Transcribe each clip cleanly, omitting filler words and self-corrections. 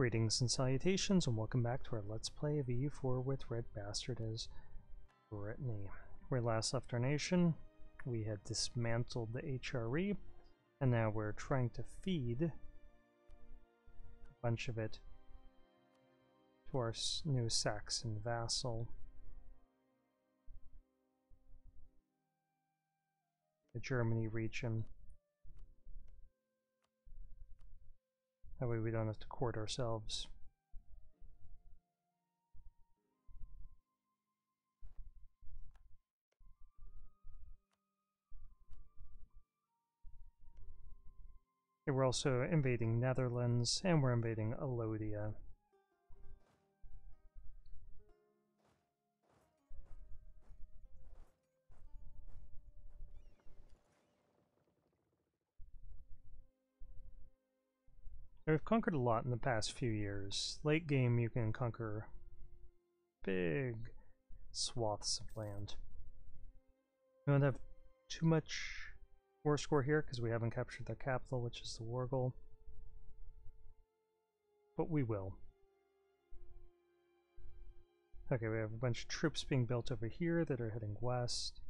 Greetings and salutations, and welcome back to our Let's Play of EU4 with RedBstrd as Brittany. Where we last left our nation, we had dismantled the HRE, and now we're trying to feed a bunch of it to our new Saxon vassal, the Germany region. That way we don't have to court ourselves. Okay, we're also invading Netherlands, and we're invading Alodia. We've conquered a lot in the past few years. Late game, you can conquer big swaths of land. We don't have too much war score here because we haven't captured their capital, which is the Wargle. But we will. Okay, we have a bunch of troops being built over here that are heading west.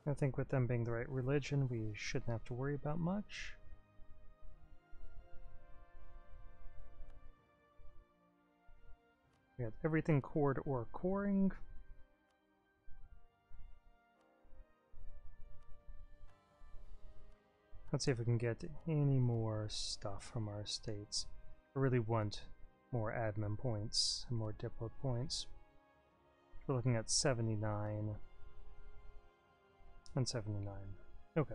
I think with them being the right religion, we shouldn't have to worry about much. We got everything cored or coring. Let's see if we can get any more stuff from our estates. I really want more admin points and more diplo points. We're looking at 79 and 79. Okay.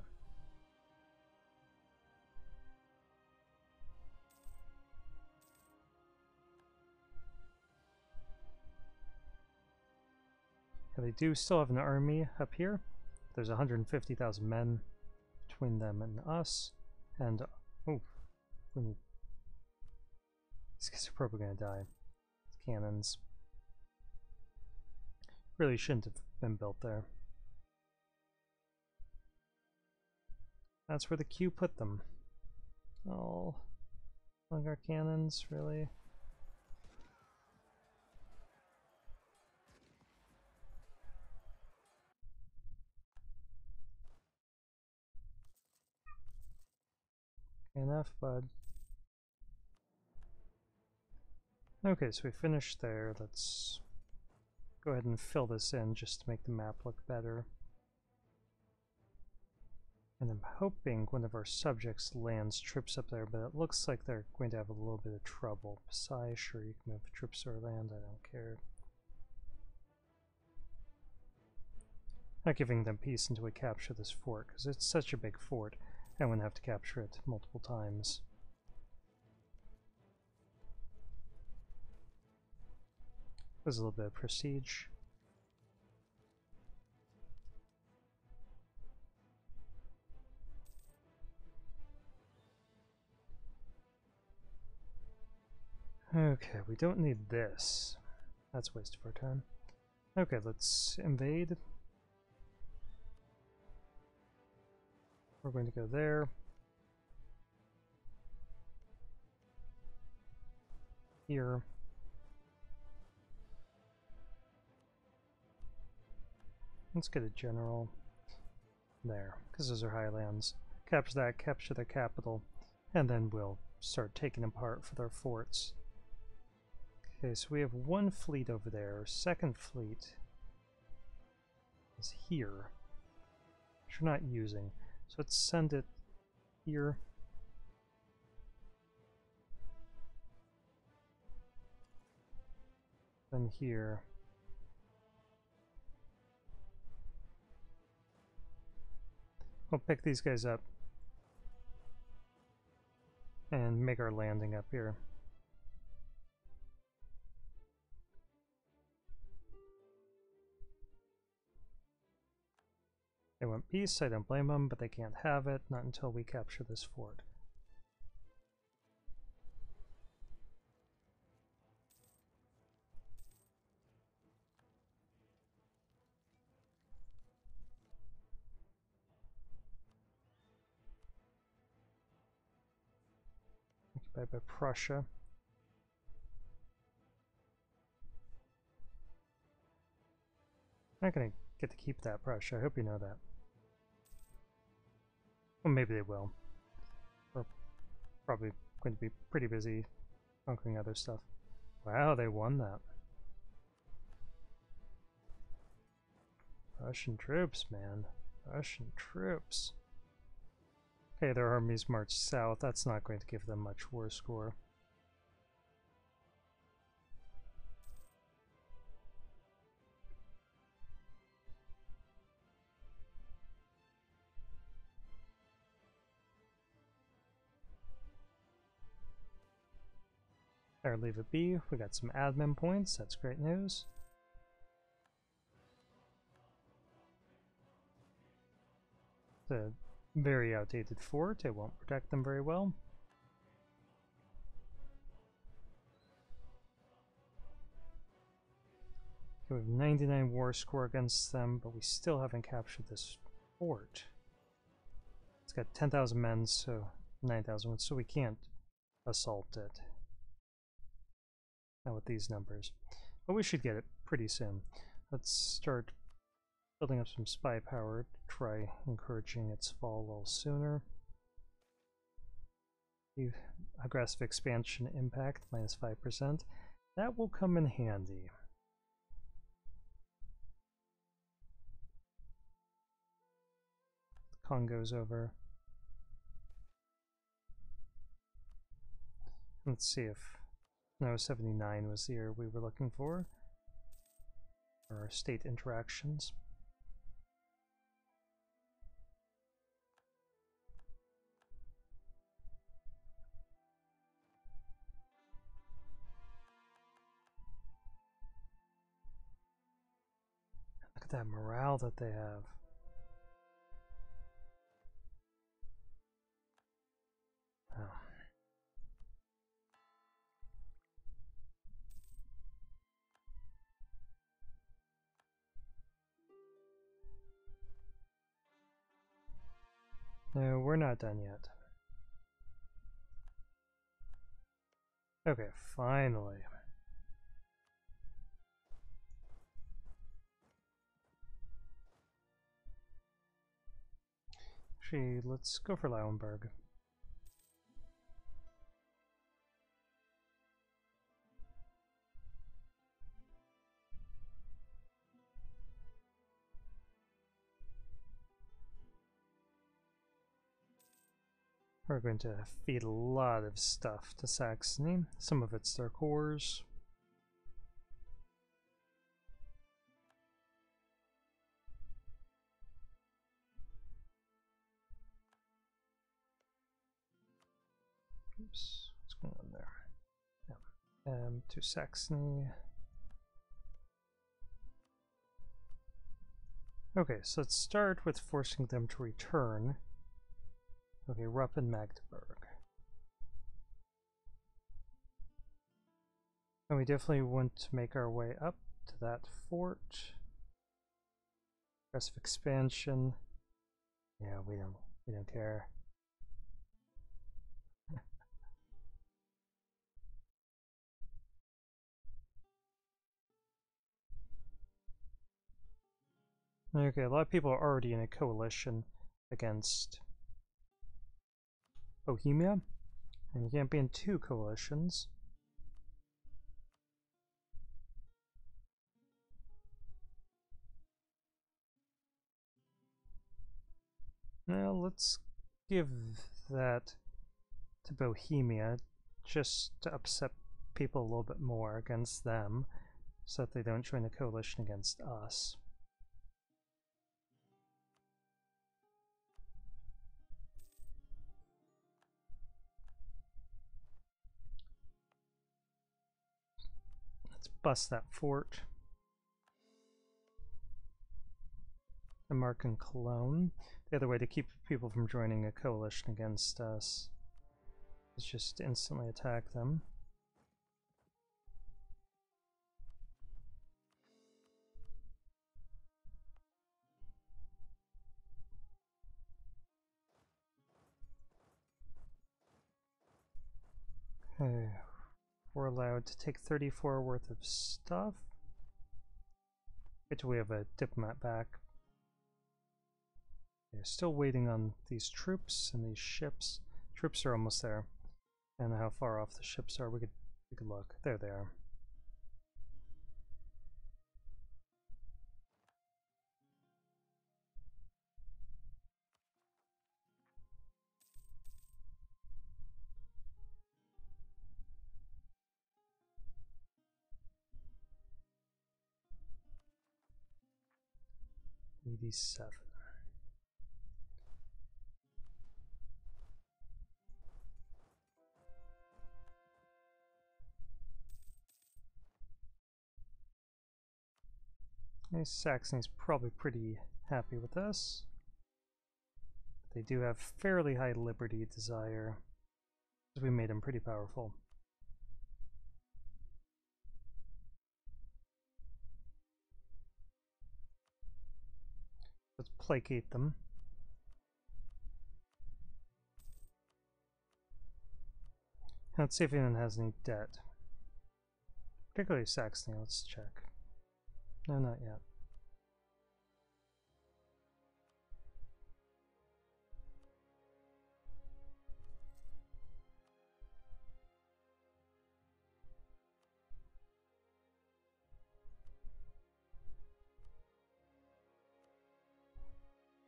Yeah, they do still have an army up here. There's 150,000 men between them and us. And, oh, these guys are probably going to die. It's cannons. Really shouldn't have been built there. That's where the Q put them. Oh, among our cannons, really? Enough, bud. Okay, so we finished there. Let's go ahead and fill this in just to make the map look better. And I'm hoping one of our subjects lands troops up there, but it looks like they're going to have a little bit of trouble. Psy, sure, you can move troops or land, I don't care. Not giving them peace until we capture this fort, because it's such a big fort, and we'll have to capture it multiple times. There's a little bit of prestige. Okay, we don't need this. That's a waste of our time. Okay, let's invade. We're going to go there. Here. Let's get a general there, because those are highlands. Capture that, capture their capital, and then we'll start taking them apart for their forts. Okay, so we have one fleet over there. Our second fleet is here, which we're not using. So let's send it here. Then here. We'll pick these guys up and make our landing up here. They want peace, I don't blame them, but they can't have it, not until we capture this fort. Occupied by Prussia. Not gonna get to keep that Prussia, I hope you know that. Well, maybe they will. We're probably going to be pretty busy conquering other stuff. Wow, they won that. Russian troops, man. Russian troops. Okay, their armies march south. That's not going to give them much war score. There, leave it be. We got some admin points. That's great news. It's a very outdated fort. It won't protect them very well. We have 99 war score against them, but we still haven't captured this fort. It's got 10,000 men, so 9,000, so we can't assault it. Not with these numbers. But we should get it pretty soon. Let's start building up some spy power to try encouraging its fall a little sooner. The aggressive expansion impact, minus 5%. That will come in handy. Congo's over. Let's see if... No, 79 was the year we were looking for our state interactions. Look at that morale that they have. Oh. No, we're not done yet. Okay, finally. Actually, let's go for Lauenburg. We're going to feed a lot of stuff to Saxony. Some of it's their cores. Oops, what's going on there? Yeah. To Saxony. Okay, so let's start with forcing them to return. Okay, Rupp and Magdeburg. And we definitely want to make our way up to that fort. Aggressive expansion. Yeah, we don't care. Okay, a lot of people are already in a coalition against Bohemia, and you can't be in two coalitions. Now let's give that to Bohemia just to upset people a little bit more against them so that they don't join a coalition against us. Let's bust that fort. Denmark and Cologne. The other way to keep people from joining a coalition against us is just to instantly attack them. Okay, we're allowed to take 34 worth of stuff. Wait till we have a diplomat back. They're still waiting on these troops and these ships. Troops are almost there. And how far off the ships are, we could look. There they are. '87. Saxony's probably pretty happy with us. They do have fairly high liberty desire, because we made them pretty powerful. Let's placate them. Let's see if anyone has any debt. Particularly Saxony, let's check. No, not yet.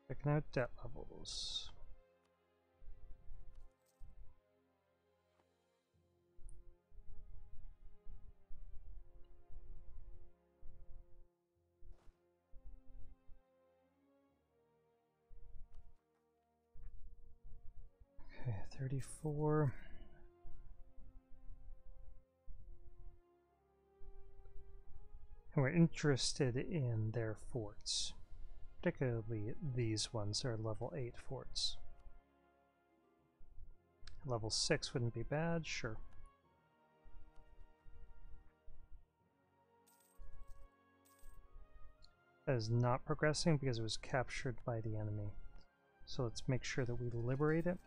Checking out debt levels. Okay, 34. And we're interested in their forts. Particularly these ones are level 8 forts. Level 6 wouldn't be bad, sure. That is not progressing because it was captured by the enemy. So let's make sure that we liberate it.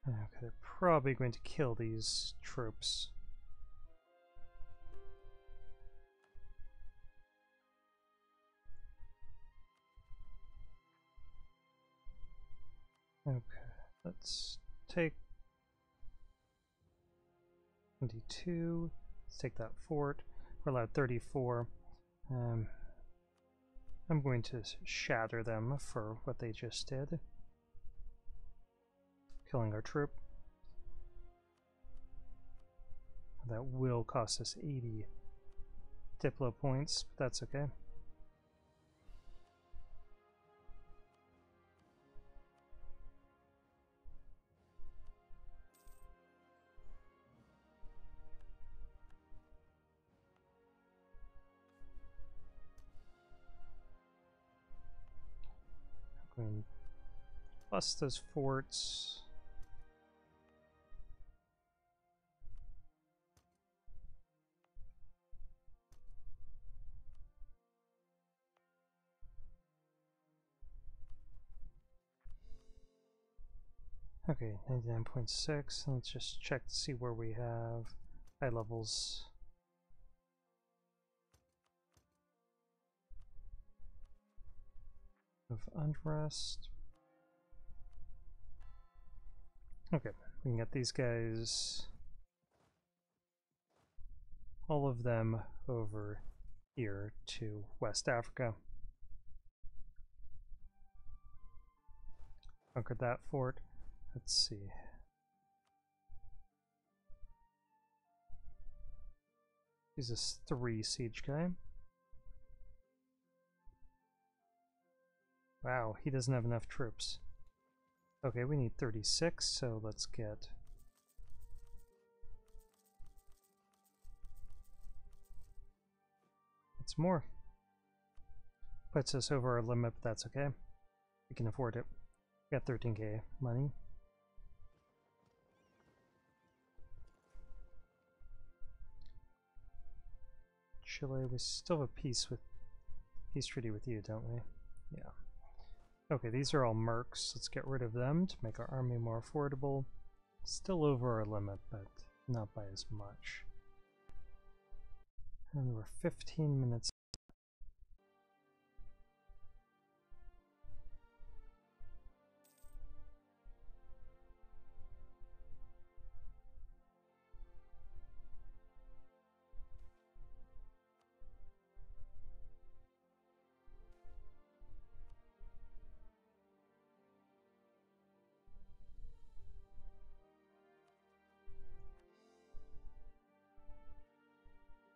Okay, they're probably going to kill these troops. Okay, let's take 22. Let's take that fort. We're allowed 34. I'm going to shatter them for what they just did. Killing our troop. That will cost us 80 Diplo points, but that's okay. I'm going to bust those forts. Okay, 99.6. Let's just check to see where we have high levels. Of unrest. Okay, we can get these guys, all of them over here to West Africa. Conquered that fort. Let's see. He's a 3 siege guy. Wow, he doesn't have enough troops. Okay, we need 36, so let's get... It's more. Puts us over our limit, but that's okay. We can afford it. We got 13k money. Chile, we still have a peace treaty with you, don't we? Yeah. Okay, these are all mercs. Let's get rid of them to make our army more affordable. Still over our limit, but not by as much. And we're 15 minutes.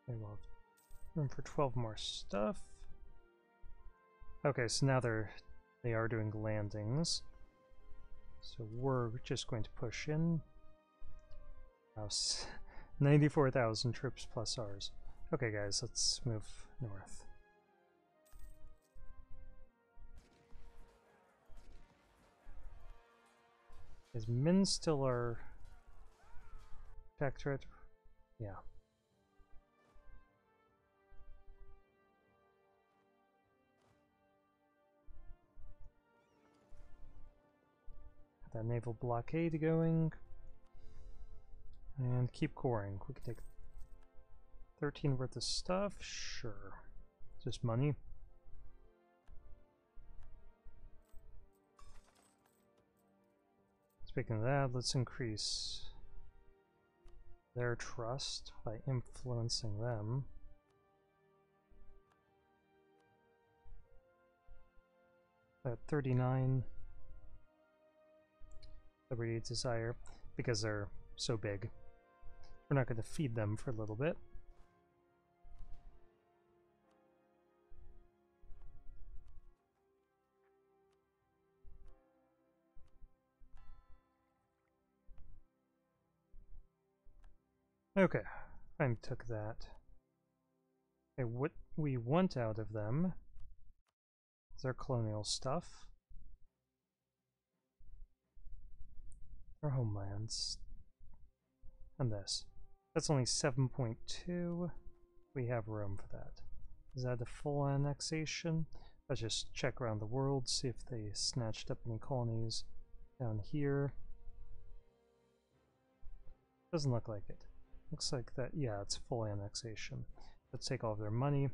Okay, we'll have room for 12 more stuff. Okay, so now they are doing landings. So we're just going to push in. 94,000 troops plus ours. Okay guys, let's move north. Is Min still our protectorate? Yeah. That naval blockade going. And keep coring. We can take 13 worth of stuff. Sure. Just money. Speaking of that, let's increase their trust by influencing them. At 39. Liberty desire, because they're so big. We're not going to feed them for a little bit. Okay, I took that. Okay, what we want out of them is their colonial stuff. Our homelands. And this. That's only 7.2. We have room for that. Is that a full annexation? Let's just check around the world, see if they snatched up any colonies down here. Doesn't look like it. Looks like that, yeah, it's full annexation. Let's take all of their money.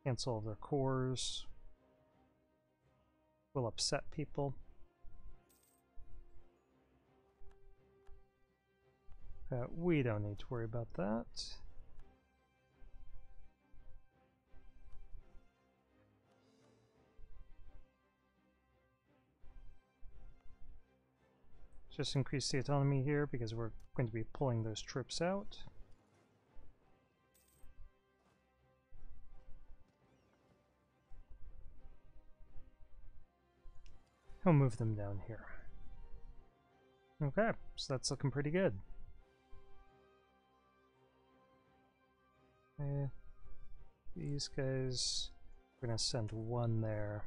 Cancel all their cores. Will upset people. We don't need to worry about that. Just increase the autonomy here because we're going to be pulling those troops out. I'll move them down here. Okay, so that's looking pretty good. Okay. These guys, we're gonna send one there.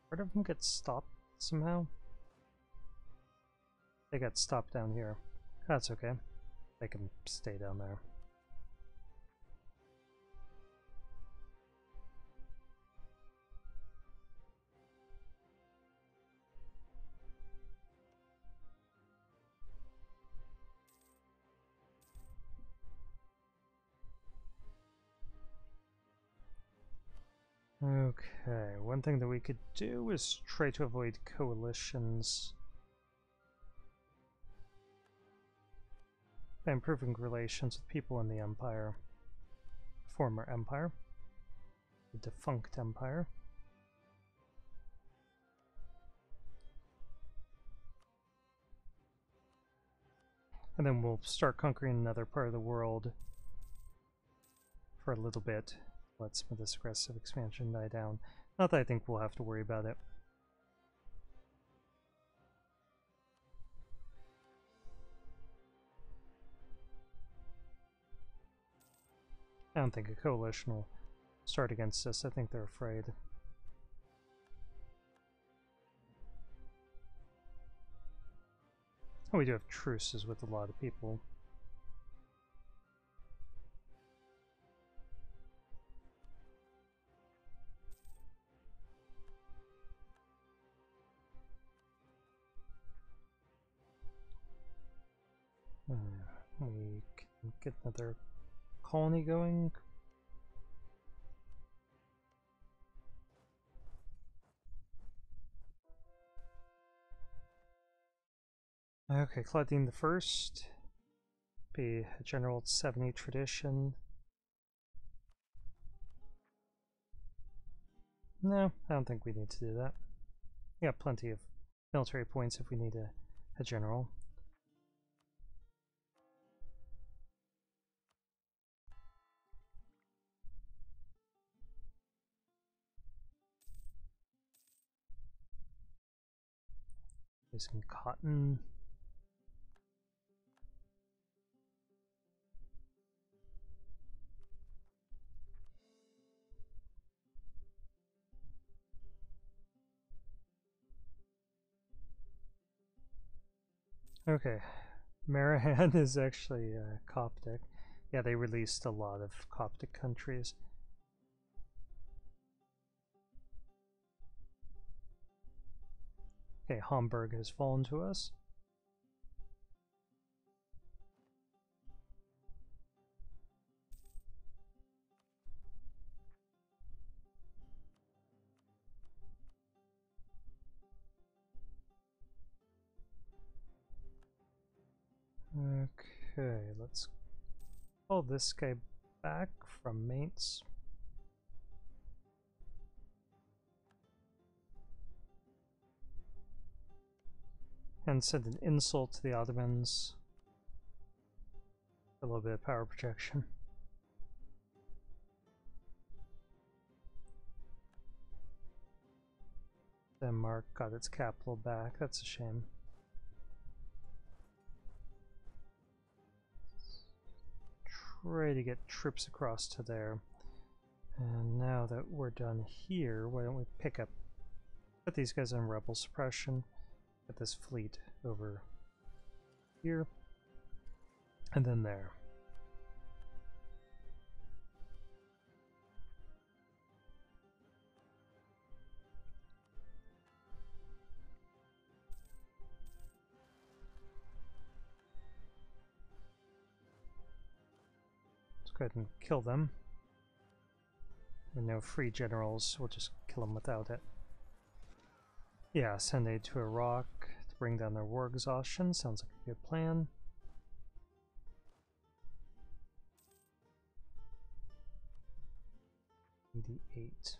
Part of them get stopped somehow. They got stopped down here. That's okay. They can stay down there. Okay, one thing that we could do is try to avoid coalitions by improving relations with people in the Empire, former Empire, the defunct Empire. And then we'll start conquering another part of the world for a little bit. Let some of this aggressive expansion die down. Not that I think we'll have to worry about it. I don't think a coalition will start against us. I think they're afraid. Oh, we do have truces with a lot of people. We can get another colony going. Okay, Claudine the First. Be a general 70 tradition. No, I don't think we need to do that. We got plenty of military points if we need a general. There's some cotton. Okay, Marahan is actually Coptic. Yeah, they released a lot of Coptic countries. Okay, Hamburg has fallen to us. Okay, let's call this guy back from Mainz. And send an insult to the Ottomans. A little bit of power projection. Denmark got its capital back. That's a shame. Try to get troops across to there. And now that we're done here, why don't we put these guys on rebel suppression, get this fleet over here, and then there. Go ahead and kill them. With no free generals, we'll just kill them without it. Yeah, send aid to Iraq to bring down their war exhaustion. Sounds like a good plan. '88.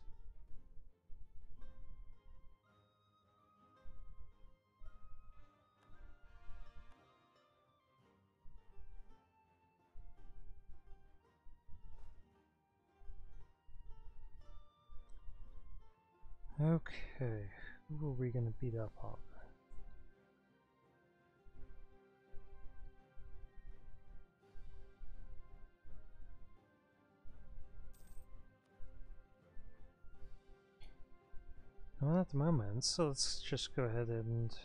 Okay, who are we going to beat up on? Well, at the moment, so let's just go ahead and,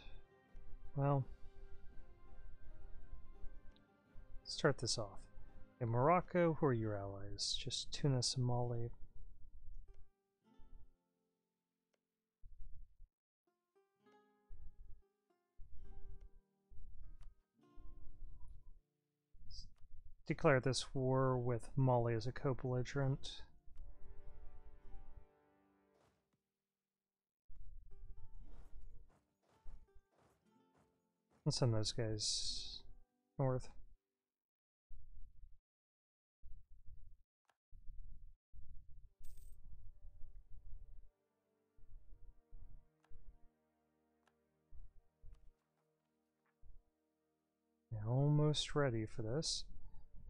well, start this off. In Morocco, who are your allies? Just Tunis and Mali. Declare this war with Mali as a co-belligerent. Let's send those guys north. Yeah, almost almost ready for this.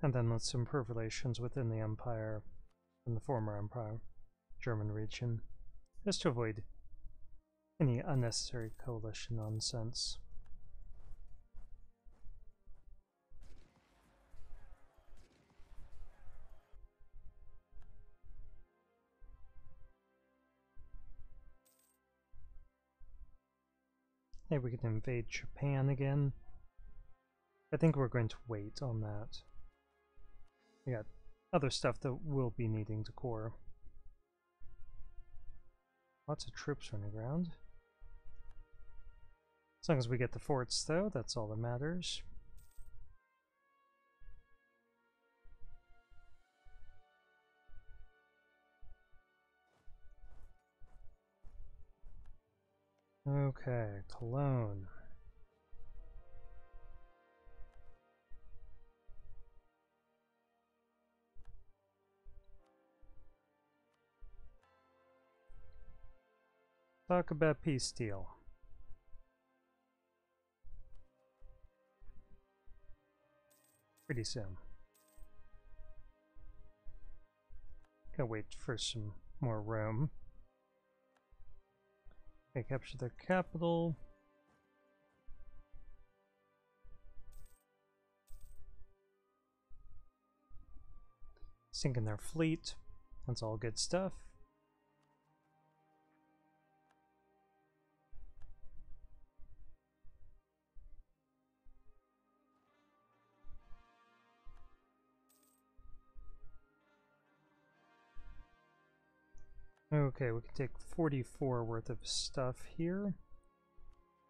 And then let's improve relations within the Empire and the former Empire, German region, just to avoid any unnecessary coalition nonsense. Maybe we can invade Japan again. I think we're going to wait on that. We got other stuff that we'll be needing to core. Lots of troops running around. As long as we get the forts, though, that's all that matters. Okay, Cologne. Talk about peace deal. Pretty soon. Gotta wait for some more Rome. Okay, capture their capital. Sinking their fleet. That's all good stuff. Okay, we can take 44 worth of stuff here.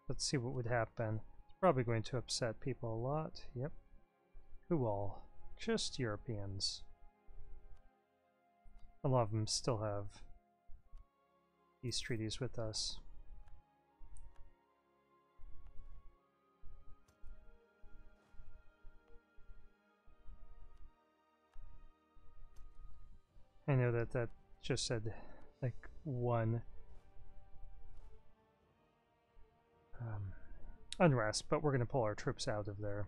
Let's see what would happen. It's probably going to upset people a lot. Yep. Who all? Just Europeans. A lot of them still have peace treaties with us. I know that just said like one unrest, but we're going to pull our troops out of there.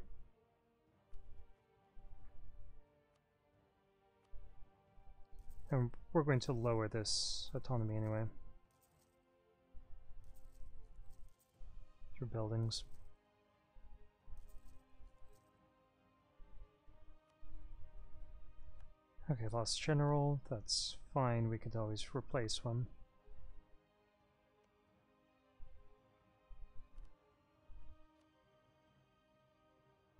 And we're going to lower this autonomy anyway. Through buildings. Okay, lost general, that's fine, we could always replace one.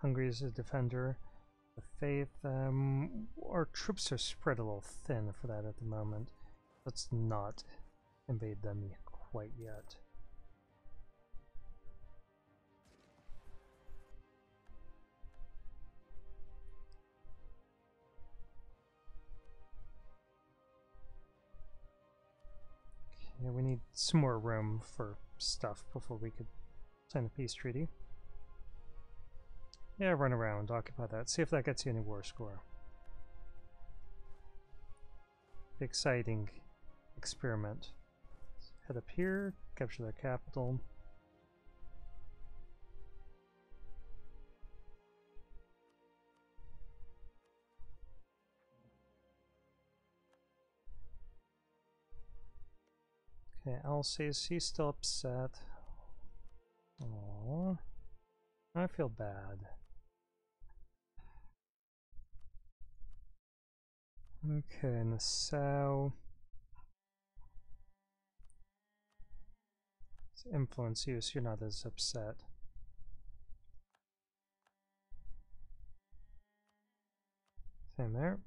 Hungary is a defender. The faith, our troops are spread a little thin for that at the moment. Let's not invade them quite yet. Yeah, we need some more room for stuff before we could sign a peace treaty. Yeah, run around, occupy that. See if that gets you any war score. Exciting experiment. Head up here, capture their capital. Okay, Alsace, he's still upset. Aww. I feel bad. Okay, Nassau. It's influence you, so you're not as upset. Same there.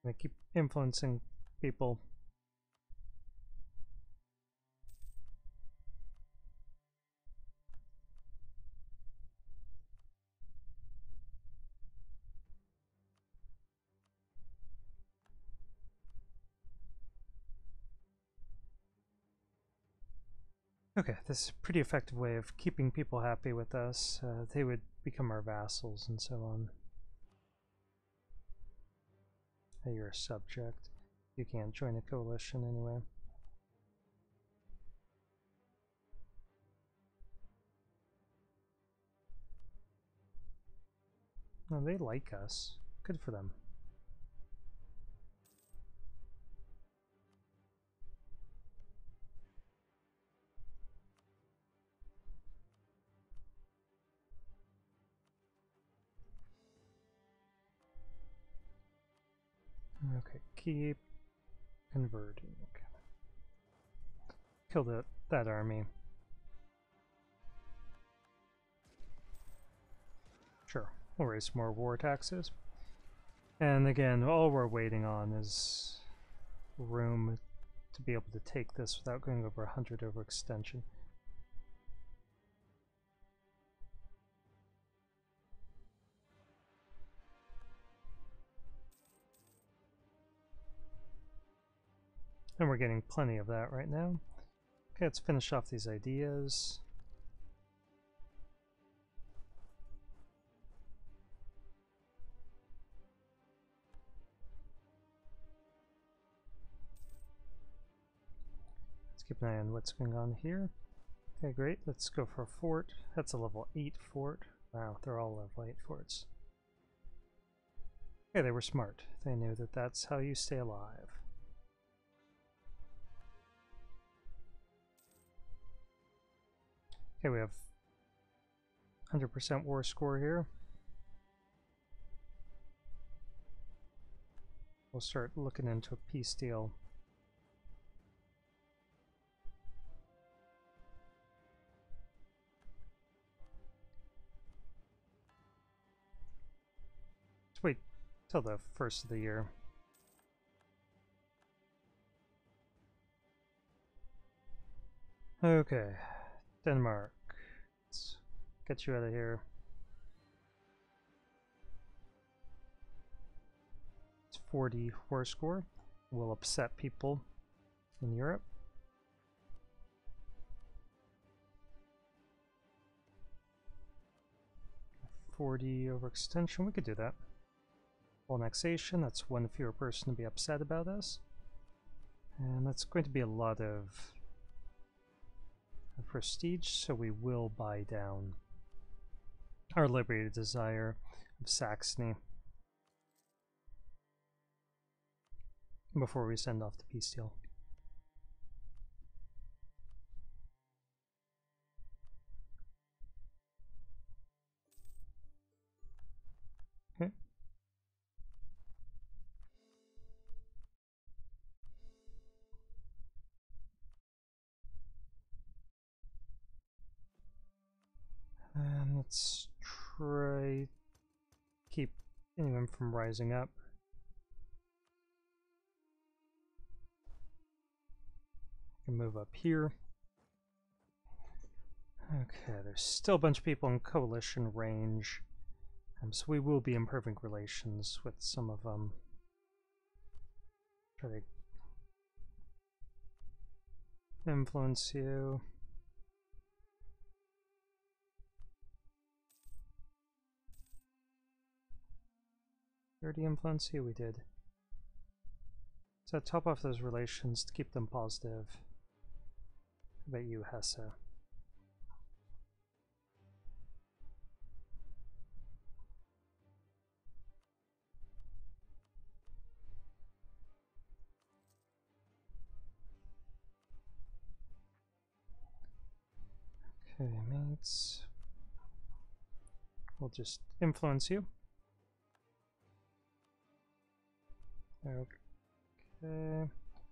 I'm gonna keep influencing people. Okay, this is a pretty effective way of keeping people happy with us. They would become our vassals and so on. Hey, you're a subject. You can't join a coalition anyway. No, they like us. Good for them. Okay, keep converting. Kill that army. Sure, we'll raise more war taxes. And again, all we're waiting on is room to be able to take this without going over 100 overextension. And we're getting plenty of that right now. Okay, let's finish off these ideas. Let's keep an eye on what's going on here. Okay, great. Let's go for a fort. That's a level 8 fort. Wow, they're all level 8 forts. Okay, they were smart. They knew that that's how you stay alive. Okay, we have 100% war score here. We'll start looking into a peace deal. Let's wait till the first of the year. Okay, Denmark. Let's get you out of here. It's 40 war score. Will upset people in Europe. $40 overextension, we could do that. Full annexation, that's one fewer person to be upset about us. And that's going to be a lot of prestige, so we will buy down our liberated desire of Saxony before we send off the peace deal. Okay. And let's try keep anyone from rising up. I can move up here. Okay, there's still a bunch of people in coalition range, so we will be in perfect relations with some of them. Try to influence you. Already influence you? We did. So top off those relations to keep them positive. How about you, Hesse? Okay, mates. We'll just influence you. Okay.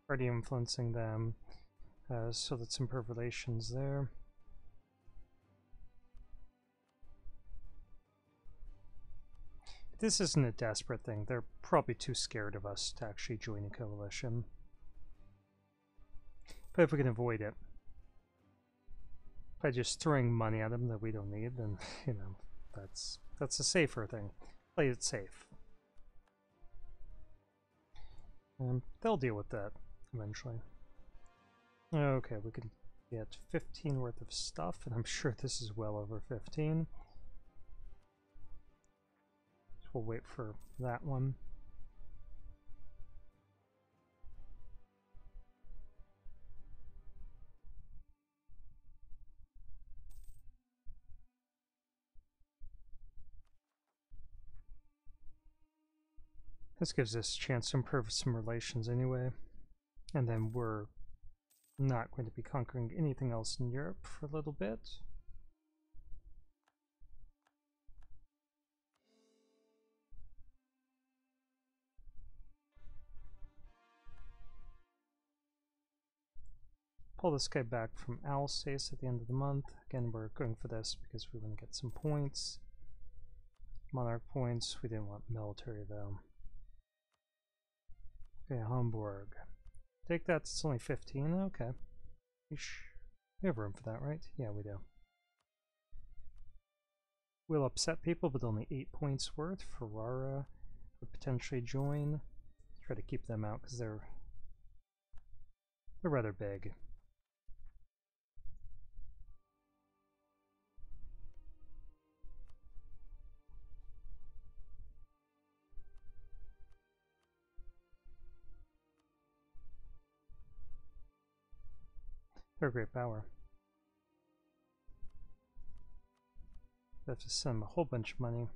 Already influencing them. So let's improve relations there. This isn't a desperate thing. They're probably too scared of us to actually join a coalition. But if we can avoid it by just throwing money at them that we don't need, then, you know, that's a safer thing. Play it safe. They'll deal with that eventually. Okay, we can get 15 worth of stuff, and I'm sure this is well over 15. So we'll wait for that one. This gives us a chance to improve some relations anyway, and then we're not going to be conquering anything else in Europe for a little bit. Pull this guy back from Alsace at the end of the month. Again, we're going for this because we want to get some points. Monarch points. We didn't want military though. Okay, Hamburg. Take that, it's only 15. Okay. We have room for that, right? Yeah, we do. We'll upset people, but only 8 points worth. Ferrara would potentially join. Try to keep them out because they're rather big. They're a great power. We have to send them a whole bunch of money.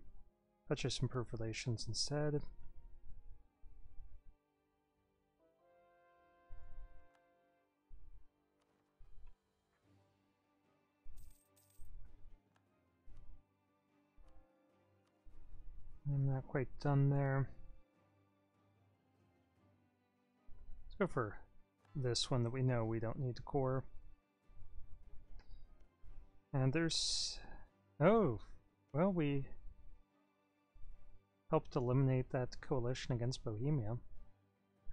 Let's just improve relations instead. I'm not quite done there. Let's go for this one that we know we don't need to core. And there's... oh, well, we helped eliminate that coalition against Bohemia.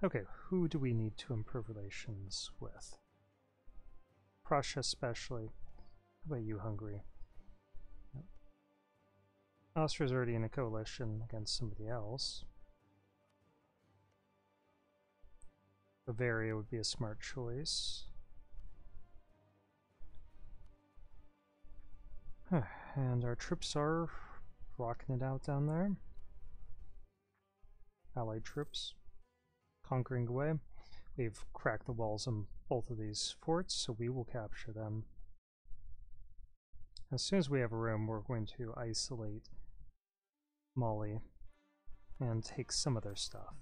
Okay, who do we need to improve relations with? Prussia especially. How about you, Hungary? Yep. Austria's already in a coalition against somebody else. Bavaria would be a smart choice. And our troops are rocking it out down there. Allied troops conquering away. We've cracked the walls on both of these forts, so we will capture them. As soon as we have room, we're going to isolate Mali and take some of their stuff.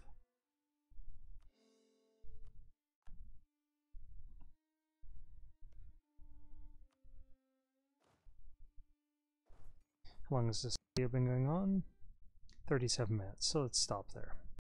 How long has this video been going on? 37 minutes, so let's stop there.